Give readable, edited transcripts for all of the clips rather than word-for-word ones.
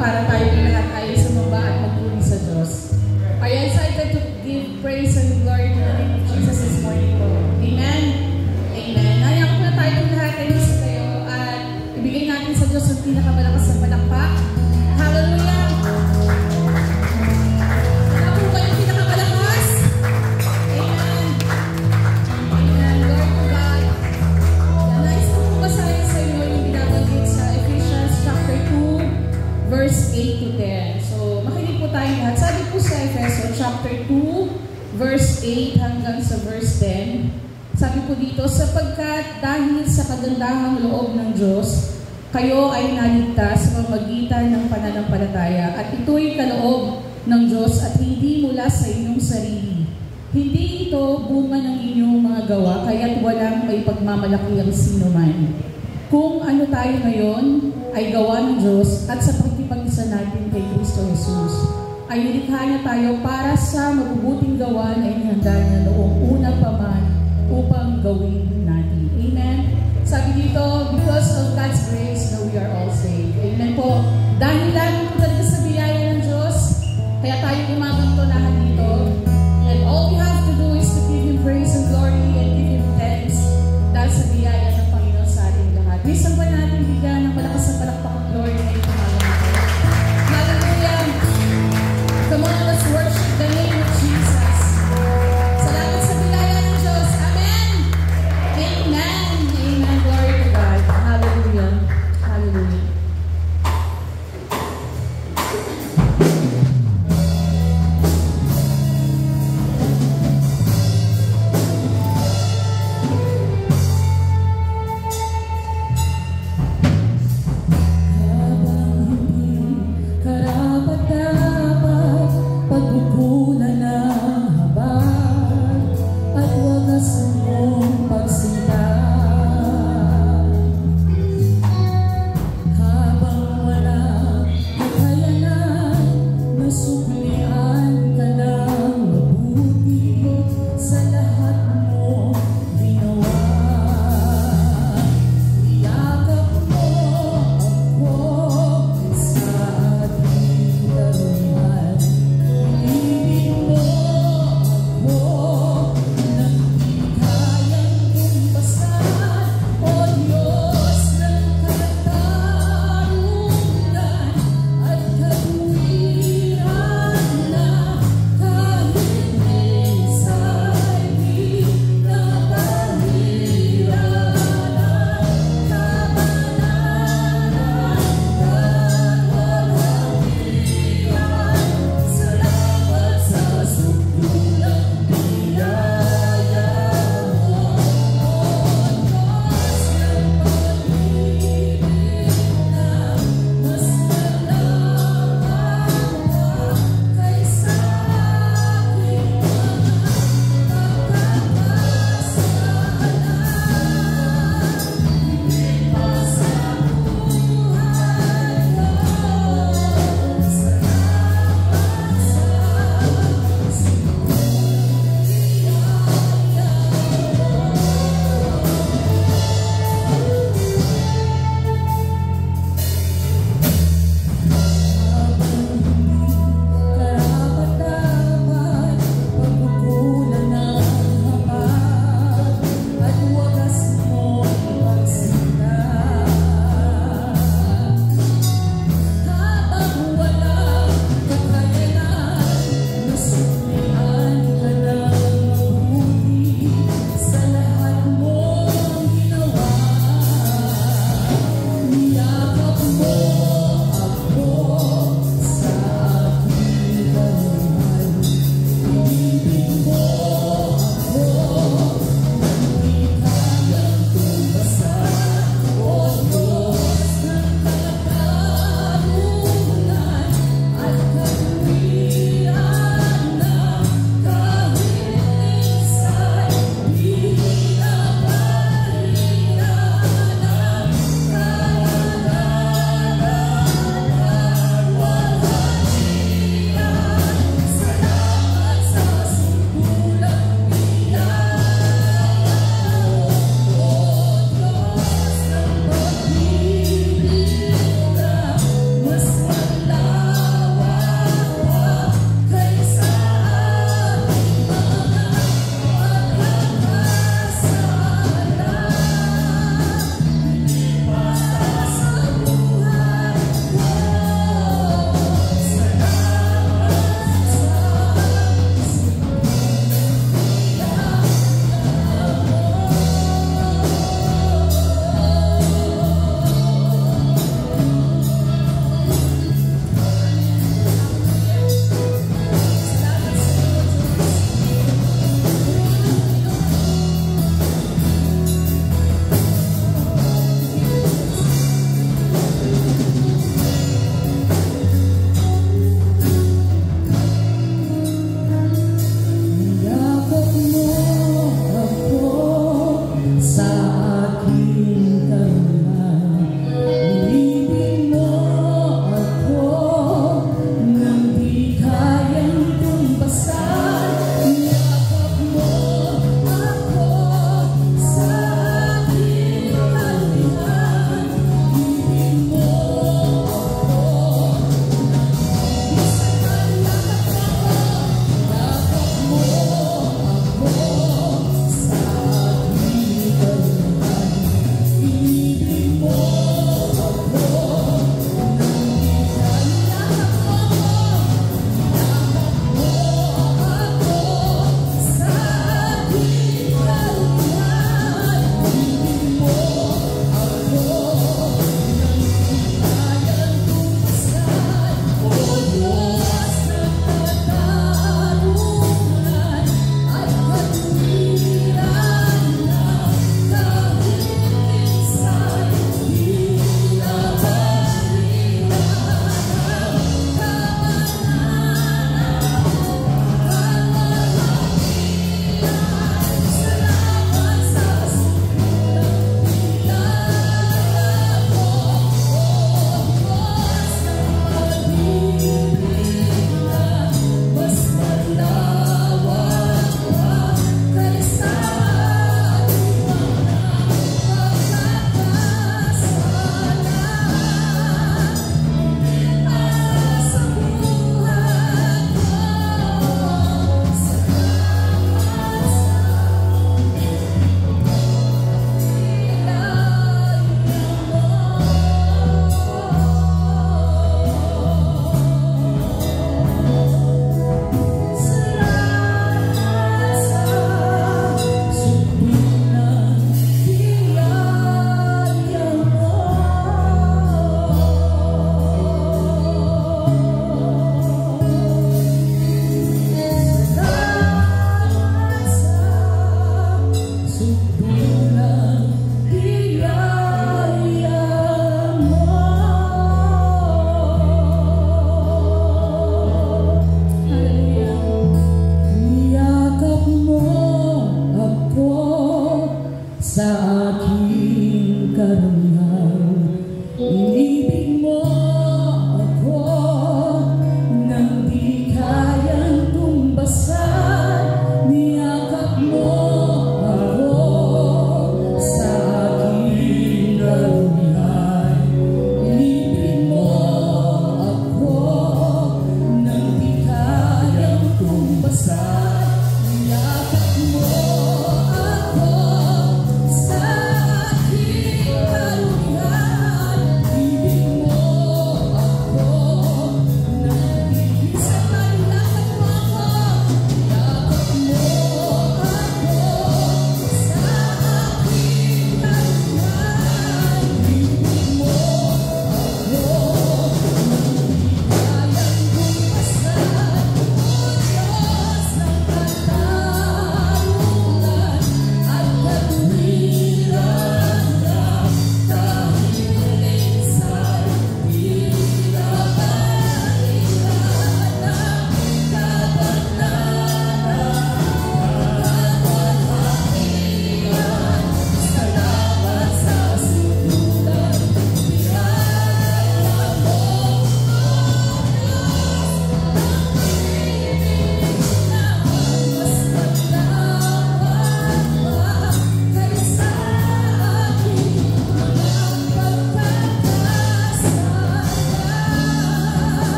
para tayo lahat ay sumamba at magpuri sa Diyos. Are you excited to give praise and glory to the name of Jesus this morning po? Amen? Amen. Naya ko na tayo lahat ay isa tayo at ibigay natin sa Diyos ang pinakamalakas na palakpak. Hallelujah! Ano po kayo pinakamalakas? Amen. Amen. Glory to God. Nais ko po basahin sa inyo yung binabanggit sa Ephesians chapter 2 verse 8 to 10. So, makinig po tayo lahat. Sabi po sa Ephesians chapter 2 verse 8 hanggang sa verse 10. Sabi po dito, sapagkat dahil sa kagandahang loob ng Diyos, kayo ay naligtas sa pamamagitan ng pananampalataya at ito'y kaloob ng Diyos at hindi mula sa inyong sarili. Hindi ito bunga ng inyong mga gawa, kaya't walang may pagmamalaki ang sino man. Kung ano tayo ngayon ay gawa ng Diyos at sa pagkipag-isa natin kay Kristo Jesus, ay nilikha niya tayo para sa mabubuting gawa na inihanda niya noong una pa man upang gawin natin. Amen? Sabi dito, because of God's grace, we are all saved. Amen po. Dahil lang po talaga sa biyaya ng Diyos, kaya tayo umagang tonahan dito. And all we have to do is to give Him praise and glory and give Him thanks dahil sa biyaya ng Panginoon sa ating lahat. Bisan pa natin bigyan ng malakas na palakpak ng glory na ito natin. Hallelujah! Come on, let's worship the name of Jesus. Salamat sa biyaya ng Diyos. Amen! Amen! Amen! Glory to God. Hallelujah! Hallelujah!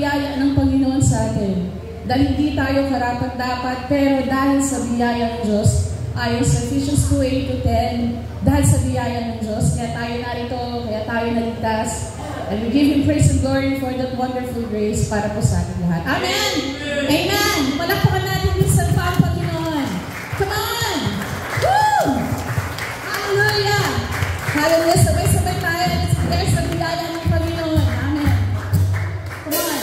biyaya ng Panginoon sa atin. Dahil hindi tayo karapat-dapat, pero dahil sa biyaya ng Diyos, ayon sa Ephesians 2:8-10, dahil sa biyaya ng Diyos, kaya tayo narito, kaya tayo naligtas. And we give Him praise and glory for that wonderful grace para po sa ating lahat. Amen! Amen! Palakpakan natin din sa ang Panginoon. Come on! Woo! Hallelujah! Hallelujah! Sabay-sabay tayo. Let's declare sa biyaya ng Panginoon. Amen! Come on!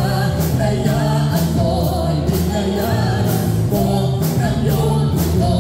Ang kayaan ko'y binayaran mo ng iyong dugo.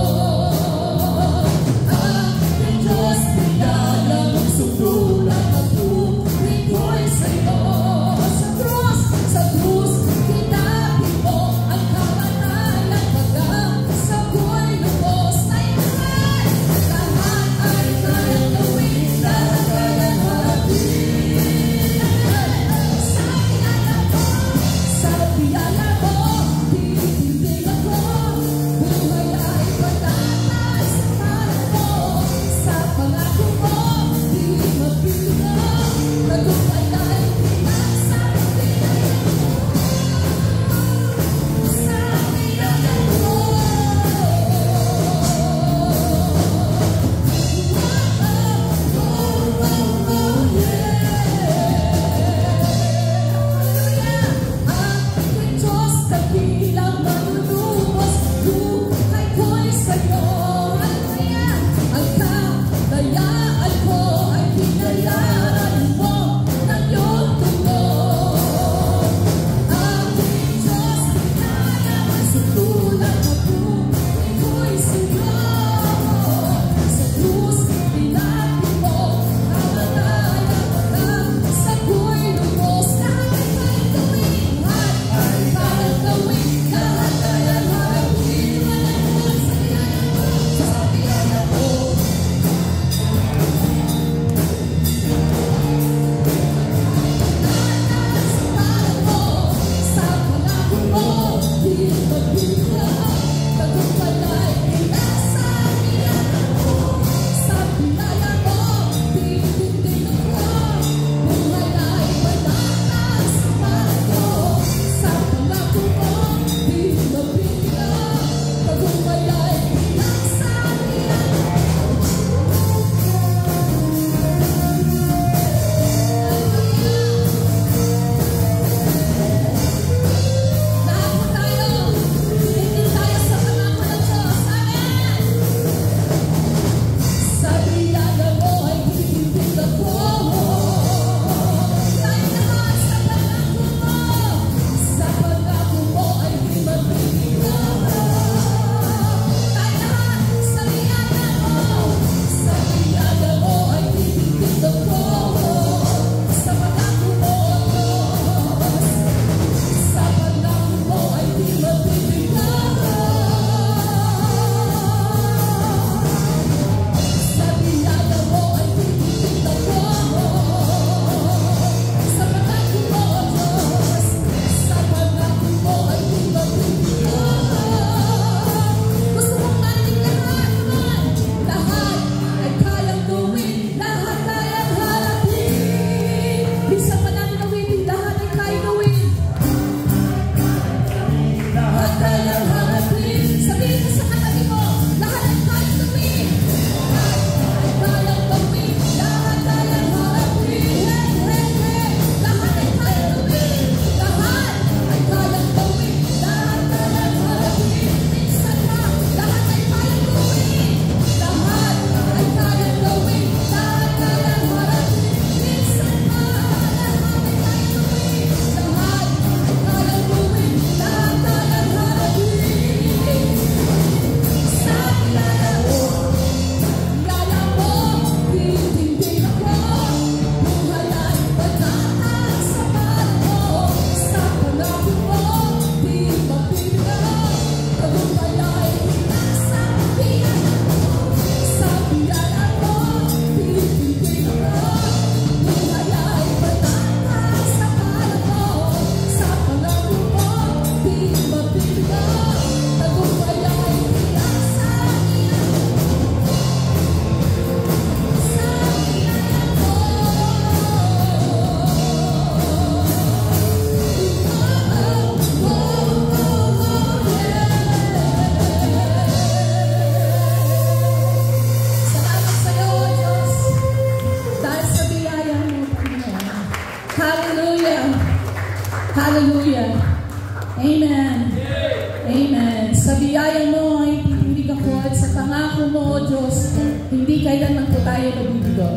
hindi kailanman po tayo mabibigo.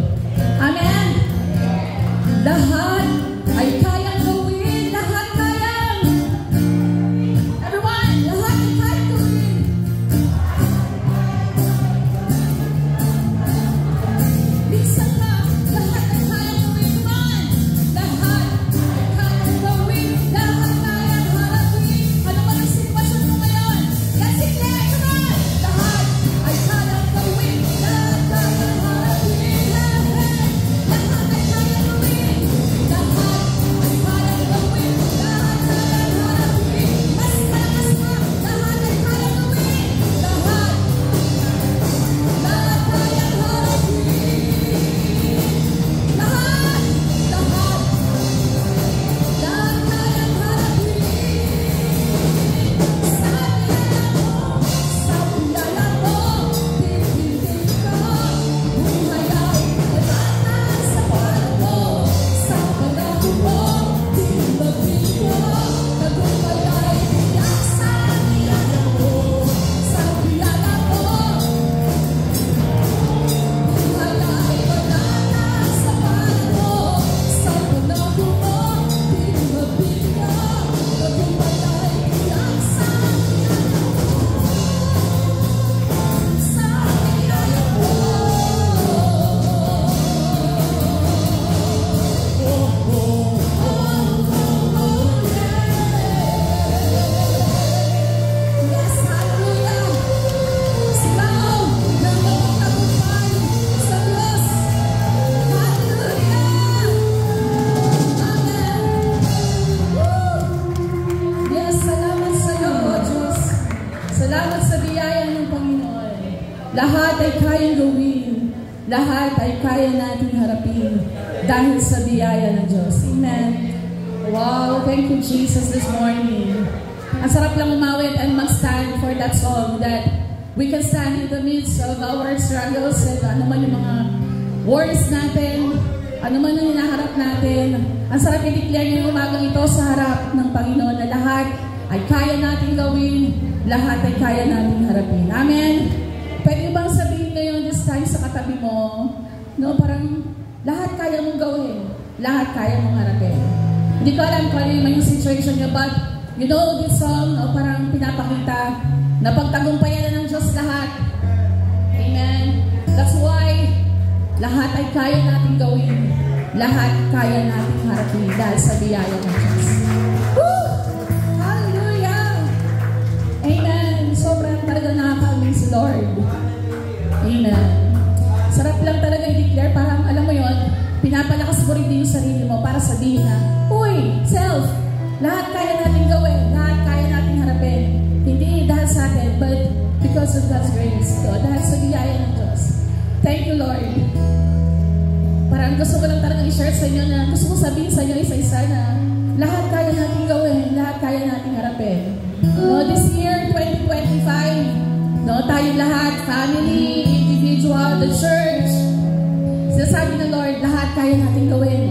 Amen? Lahat ay kayang gawin. Lahat kayang. Everyone, lahat ay kayang gawin. Minsan lang, lahat ay kayang gawin. Come on! Lahat ay kayang gawin. Lahat kayang harapin. Ano ba ang sitwasyon mo ngayon? Let's declare, come on! Lahat ay kayang gawin. Lahat kayang harapin. Lahat ay kayang gawin. Lahat ay kayang gawin. Lahat kayang harapin. Mas malakas pa. Lahat ay kayang gawin. Lahat kayang harapin. Lahat kayang harapin. Sa kilala mo, pipiliin ka. Buhay ay labanan sa pangalan mo. Sa pangako mo, di magbigo. Tagumpay ay tiyak sa kilala mo. Sa kilala mo, buhay ay labanan sa pangalan mo. Sa pangako mo, di magbigo. Tagumpay ay tiyak sa kilala mo. Sa kilala mo. Yes, hallelujah. Sigaw ng mapagtagumpay sa Diyos. Hallelujah. Amen. Woo! Yes, salamat sa iyo, O Diyos. Salamat sa biyaya ng Panginoon. Lahat ay kayang gawin. Lahat ay kaya nating harapin dahil sa biyaya ng Diyos. Amen. Wow, thank you Jesus this morning. Ang sarap lang umawit and mag-stand for that song that we can stand in the midst of our struggles and ano man yung mga worries natin, ano man yung hinaharap natin. Ang sarap i-declare yung umagang ito sa harap ng Panginoon na lahat ay kaya nating gawin, lahat ay kaya nating harapin. Amen? Pwede bang sabihin ngayon this time sa katabi mo, no, parang lahat kaya mong gawin, lahat kaya mong harapin. Hindi ko alam kung ano yung situation niyo, but you know this song, no, parang pinapakita na pagtagumpayan na ng Diyos lahat. Amen? That's why lahat ay kaya nating gawin, lahat kaya nating harapin dahil sa biyaya ng Diyos. Woo! Hallelujah! Amen! Sobrang talaga nakaka-amaze si Lord. Amen. Sarap lang talaga i-declare, parang alam mo yon, pinapalakas mo rin din yung sarili mo para sabihin na, uy, self, lahat kaya natin gawin, lahat kaya natin harapin. Hindi dahil sa atin, but because of God's grace. So, dahil sa biyaya ng Diyos. Thank you, Lord. Parang gusto ko lang talaga i-share sa inyo na, gusto ko sabihin sa inyo isa-isa na, lahat kaya natin gawin, lahat kaya natin harapin. No, this year, 2025, no, tayong lahat, family, individual, the church, sinasabi ng Lord, lahat kaya natin gawin,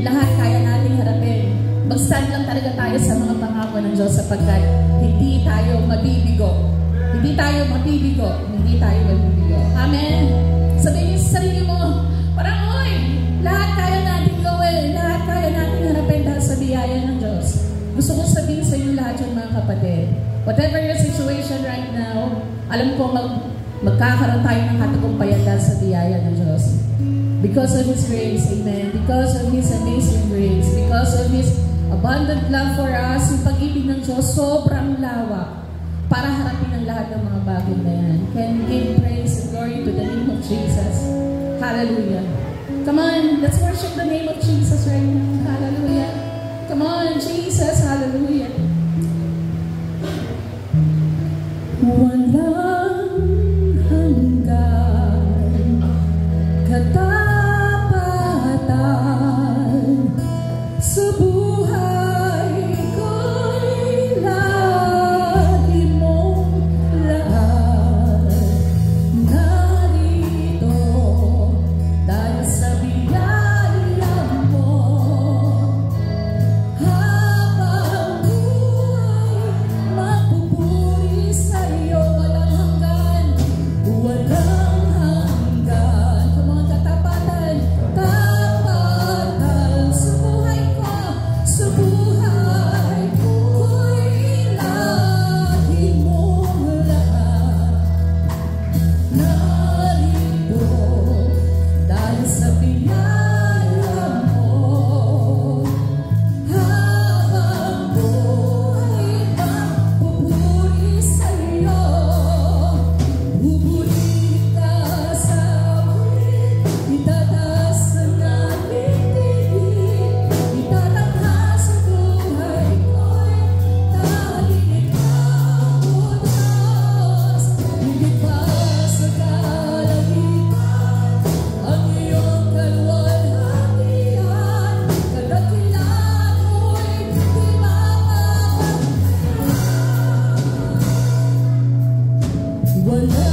lahat kaya natin harapin. Mag-stand lang talaga tayo sa mga pangako ng Diyos sapagkat hindi tayo mabibigo. Hindi tayo mabibigo. Hindi tayo mabibigo. Amen? Sabihin niyo sa sarili mo, parang, oy, lahat kaya natin gawin, lahat kaya natin harapin dahil sa biyaya ng Diyos. Gusto ko sabihin sa inyo lahat yung mga kapatid. Whatever your situation right now, alam ko magkakaroon tayo ng katagumpayan dahil sa biyaya ng Diyos. Because of His grace, amen. Because of His amazing grace. Because of His abundant love for us, yung pag-ibig ng Diyos, sobrang lawak para harapin ang lahat ng mga bagay na yan. Can we give praise and glory to the name of Jesus? Hallelujah. Come on, let's worship the name of Jesus right now. Hallelujah. Come on, Jesus. Hallelujah. Walang hanggan katapatan sa buhay ko'y lagi mong lahat narito dahil sa biyaya mo habang narito dahil sa biyaya mo. Habang buhay pang pupuri sa'yo, buburi ka sa amin, itataas ang aming tingin, itatakha sa buhay ko'y tanging ikaw, O Diyos. Higit pa sa kalangitan, ang iyong kaluwalhatian, kadakilaan mo'y di mapapagpapalit. Wala